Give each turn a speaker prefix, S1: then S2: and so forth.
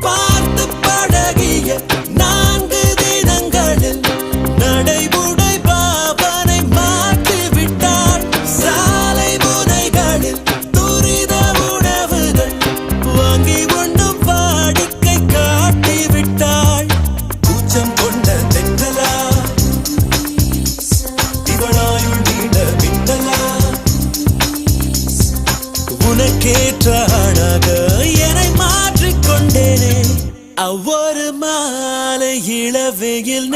S1: பார்த்து பழகிய 4 தினங்களில் நடைமுறை பாவனை மாற்றி விட்டாள். சாலை முனைகளில் துரித உணவுகள் வாங்கி உண்ணும் வாடிக்கை காட்டி விட்டாள். கூச்சம் கொண்ட தென்றலா இவளாயுள் நீண்ட பின்னலா உனக்கேற்ற ஆளாக என்னை மாற்றிக்கொண்டேனே. அவ்வொரு மாலை இளவெயில்